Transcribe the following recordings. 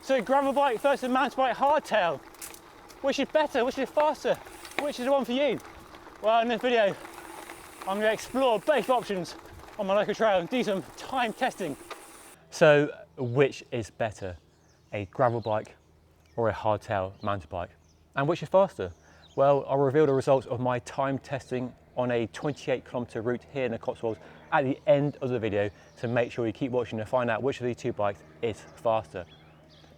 So gravel bike versus mountain bike hardtail. Which is better, which is faster, which is the one for you? Well, in this video, I'm going to explore both options on my local trail and do some time testing. So, which is better, a gravel bike or a hardtail mountain bike? And which is faster? Well, I'll reveal the results of my time testing on a 28-kilometre route here in the Cotswolds at the end of the video, so make sure you keep watching to find out which of these two bikes is faster.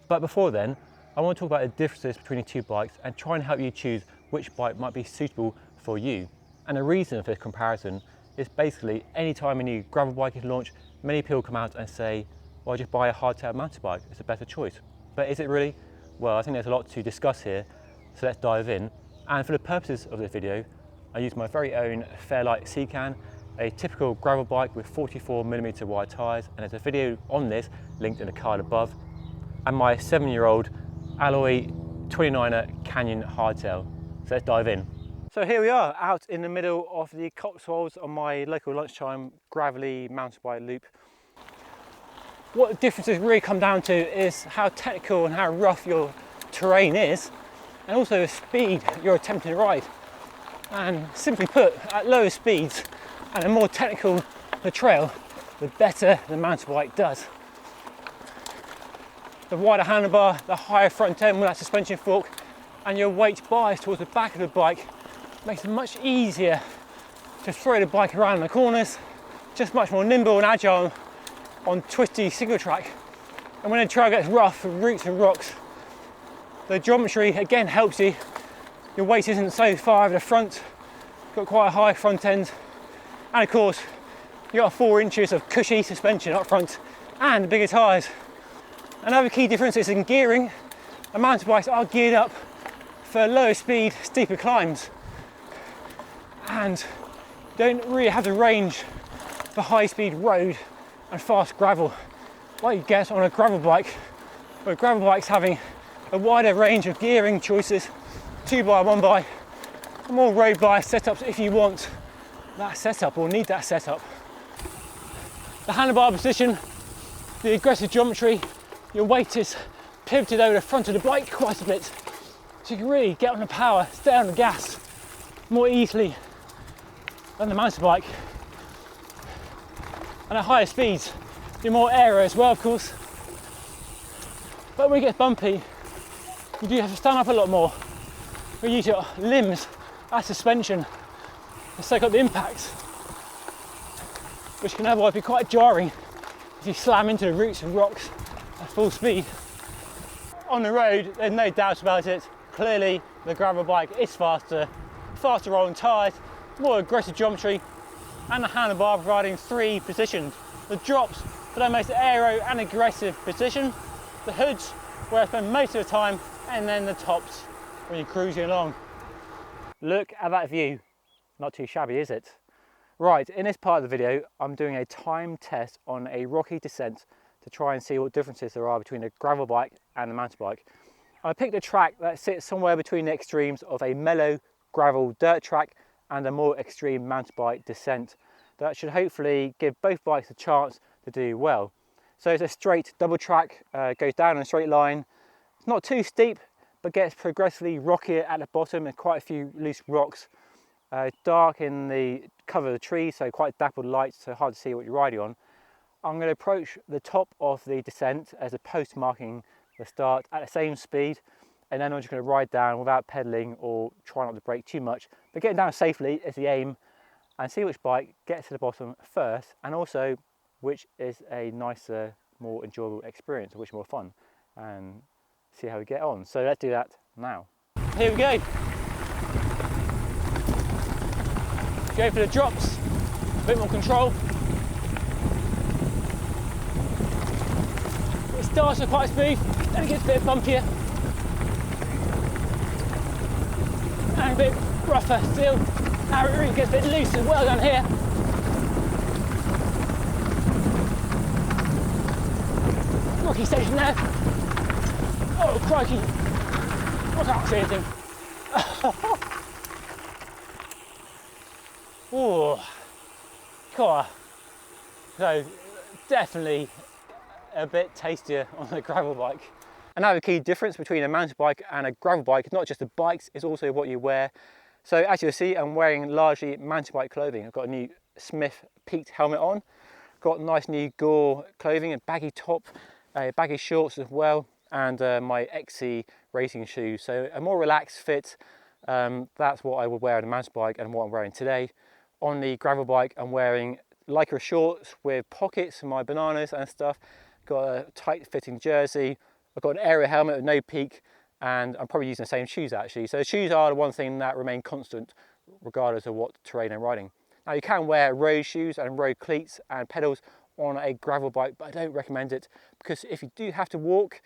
But before then, I want to talk about the differences between the two bikes and try and help you choose which bike might be suitable for you. And the reason for this comparison is basically any time a new gravel bike is launched, many people come out and say, well, just buy a hardtail mountain bike, it's a better choice. But is it really? Well, I think there's a lot to discuss here, so let's dive in. And for the purposes of this video, I use my very own Fairlight Seacan, a typical gravel bike with 44mm wide tyres, and there's a video on this linked in the card above, and my 7-year-old Alloy 29er Canyon hardtail. So let's dive in. So here we are out in the middle of the Cotswolds on my local lunchtime gravelly mountain bike loop. What the differences really come down to is how technical and how rough your terrain is, and also the speed you're attempting to ride. And simply put, at lower speeds and the more technical the trail, the better the mountain bike does. The wider handlebar, the higher front end with that suspension fork, and your weight bias towards the back of the bike makes it much easier to throw the bike around the corners, just much more nimble and agile on twisty single track. And when the trail gets rough with roots and rocks, the geometry again helps you. Your weight isn't so far over the front, got quite a high front end, and of course you got 4 inches of cushy suspension up front and bigger tyres. Another key difference is in gearing. The mountain bikes are geared up for lower speed, steeper climbs, and don't really have the range for high speed road and fast gravel like you get on a gravel bike, where gravel bikes having a wider range of gearing choices, 2x, 1x, more road bias setups if you want that setup or need that setup. The handlebar position, the aggressive geometry, your weight is pivoted over the front of the bike quite a bit, so you can really get on the power, stay on the gas more easily than the mountain bike. And at higher speeds, you're more aero as well, of course. But when it gets bumpy, you do have to stand up a lot more. You use your limbs as suspension to soak up the impacts, which can otherwise be quite jarring if you slam into the roots and rocks at full speed. On the road, there's no doubt about it. Clearly, the gravel bike is faster rolling tyres, more aggressive geometry, and the handlebar providing 3 positions. The drops for the most aero and aggressive position, the hoods where I spend most of the time, and then the tops when you're cruising along. Look at that view. Not too shabby, is it? Right, in this part of the video, I'm doing a time test on a rocky descent to try and see what differences there are between a gravel bike and a mountain bike. I picked a track that sits somewhere between the extremes of a mellow gravel dirt track and a more extreme mountain bike descent. That should hopefully give both bikes a chance to do well. So it's a straight double track, goes down in a straight line. It's not too steep, but gets progressively rockier at the bottom and quite a few loose rocks. It's dark in the cover of the trees, so quite dappled lights, so hard to see what you're riding on. I'm going to approach the top of the descent as a post marking the start at the same speed, and then I'm just going to ride down without pedalling or try not to brake too much, but getting down safely is the aim, and see which bike gets to the bottom first, and also which is a nicer, more enjoyable experience, or which is more fun, and see how we get on. So let's do that now. Here we go. Go for the drops, a bit more control. It starts with quite smooth, then it gets a bit bumpier. And a bit rougher still. Now it really gets a bit loose as well down here. Rocky section there. Oh crikey, I can't see anything. Oh, cool. So definitely a bit tastier on the gravel bike. Another key difference between a mountain bike and a gravel bike is not just the bikes, it's also what you wear. So as you'll see, I'm wearing largely mountain bike clothing. I've got a new Smith peaked helmet on, got nice new Gore clothing, a baggy top, baggy shorts as well, and my XC racing shoes. So a more relaxed fit, that's what I would wear on a mountain bike and what I'm wearing today. On the gravel bike, I'm wearing Lycra shorts with pockets for my bananas and stuff, got a tight fitting jersey, I've got an aero helmet with no peak, and I'm probably using the same shoes actually. So the shoes are the one thing that remain constant regardless of what terrain I'm riding. Now you can wear road shoes and road cleats and pedals on a gravel bike, but I don't recommend it because if you do have to walk,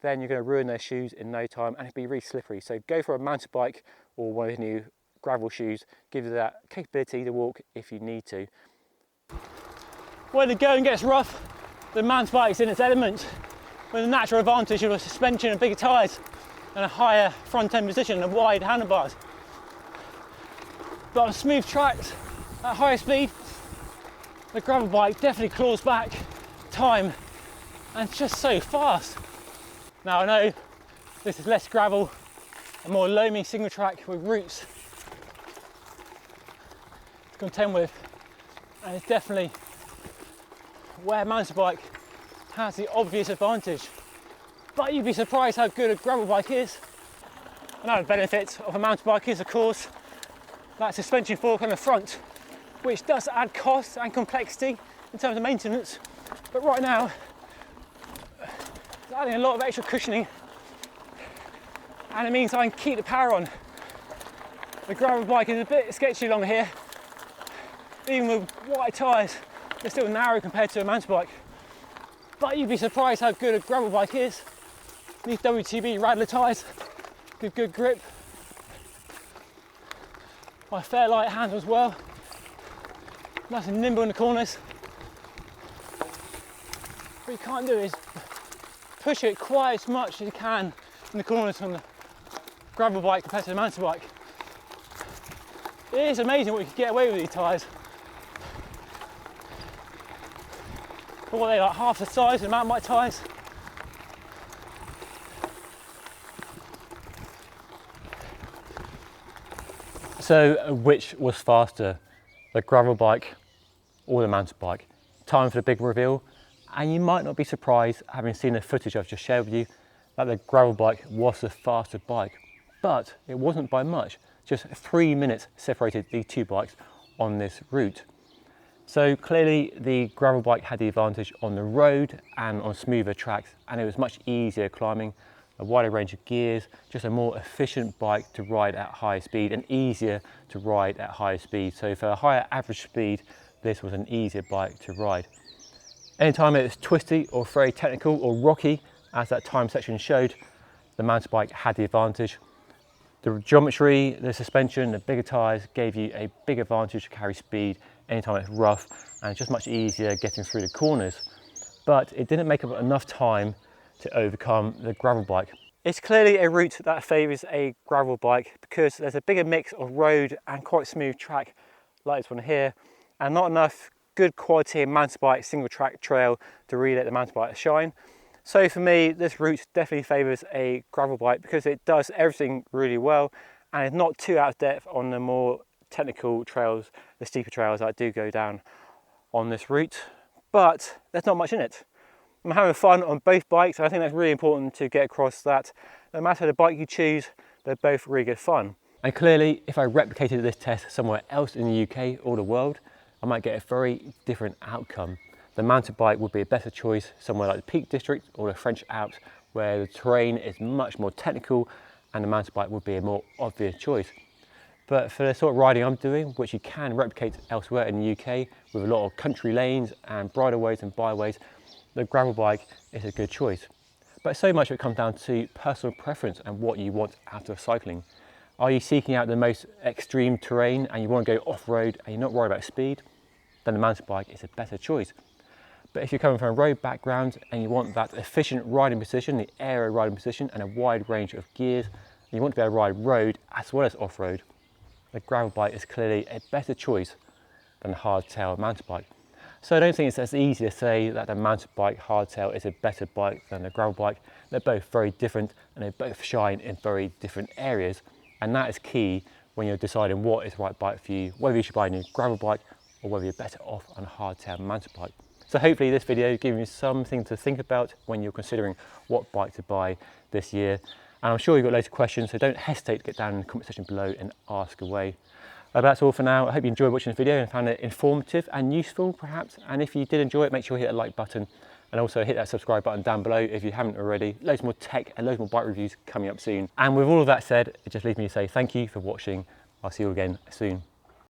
then you're going to ruin those shoes in no time and it'd be really slippery. So go for a mountain bike or one of the new gravel shoes, gives you that capability to walk if you need to. When the going gets rough, the mountain bike's in its element, with a natural advantage of a suspension and bigger tyres and a higher front end position and wide handlebars. But on smooth tracks at higher speed, the gravel bike definitely claws back time and it's just so fast. Now I know this is less gravel, a more loamy single track with roots to contend with, and it's definitely where mountain bike has the obvious advantage. But you'd be surprised how good a gravel bike is. Another benefit of a mountain bike is of course that suspension fork on the front, which does add cost and complexity in terms of maintenance, but right now it's adding a lot of extra cushioning and it means I can keep the power on. The gravel bike is a bit sketchy along here, even with wide tyres they're still narrow compared to a mountain bike. But you'd be surprised how good a gravel bike is. These WTB Radler tyres give good grip. My Fairlight handle as well. Nice and nimble in the corners. What you can't do is push it quite as much as you can in the corners on the gravel bike compared to the mountain bike. It is amazing what you can get away with these tyres. But what are they, like half the size of the mountain bike tyres? So which was faster, the gravel bike or the mountain bike? Time for the big reveal, and you might not be surprised, having seen the footage I've just shared with you, that the gravel bike was the faster bike, but it wasn't by much. Just 3 minutes separated the two bikes on this route. So clearly the gravel bike had the advantage on the road and on smoother tracks, and it was much easier climbing, a wider range of gears, just a more efficient bike to ride at higher speed and easier to ride at higher speed. So for a higher average speed, this was an easier bike to ride. Anytime it was twisty or very technical or rocky, as that time section showed, the mountain bike had the advantage. The geometry, the suspension, the bigger tyres gave you a big advantage to carry speed anytime it's rough, and it's just much easier getting through the corners. But it didn't make up enough time to overcome the gravel bike. It's clearly a route that favours a gravel bike because there's a bigger mix of road and quite smooth track like this one here, and not enough good quality mountain bike single track trail to really let the mountain bike shine. So for me, this route definitely favours a gravel bike because it does everything really well and it's not too out of depth on the more technical trails, the steeper trails that do go down on this route, but there's not much in it. I'm having fun on both bikes, and I think that's really important to get across, that no matter the bike you choose, they're both really good fun. And clearly, if I replicated this test somewhere else in the UK or the world, I might get a very different outcome. The mountain bike would be a better choice somewhere like the Peak District or the French Alps, where the terrain is much more technical, and the mountain bike would be a more obvious choice. But for the sort of riding I'm doing, which you can replicate elsewhere in the UK with a lot of country lanes and bridleways and byways, the gravel bike is a good choice. But so much of it comes down to personal preference and what you want out of cycling. Are you seeking out the most extreme terrain and you want to go off-road and you're not worried about speed? Then the mountain bike is a better choice. But if you're coming from a road background and you want that efficient riding position, the aero riding position, and a wide range of gears, and you want to be able to ride road as well as off-road, the gravel bike is clearly a better choice than a hardtail mountain bike. So I don't think it's as easy to say that the mountain bike hardtail is a better bike than the gravel bike. They're both very different and they both shine in very different areas. And that is key when you're deciding what is the right bike for you, whether you should buy a new gravel bike or whether you're better off on a hardtail mountain bike. So hopefully this video gives you something to think about when you're considering what bike to buy this year. And I'm sure you've got loads of questions, so don't hesitate to get down in the comment section below and ask away. But that's all for now. I hope you enjoyed watching the video and found it informative and useful perhaps. And if you did enjoy it, make sure you hit the like button and also hit that subscribe button down below if you haven't already. Loads more tech and loads more bike reviews coming up soon. And with all of that said, it just leaves me to say thank you for watching. I'll see you again soon.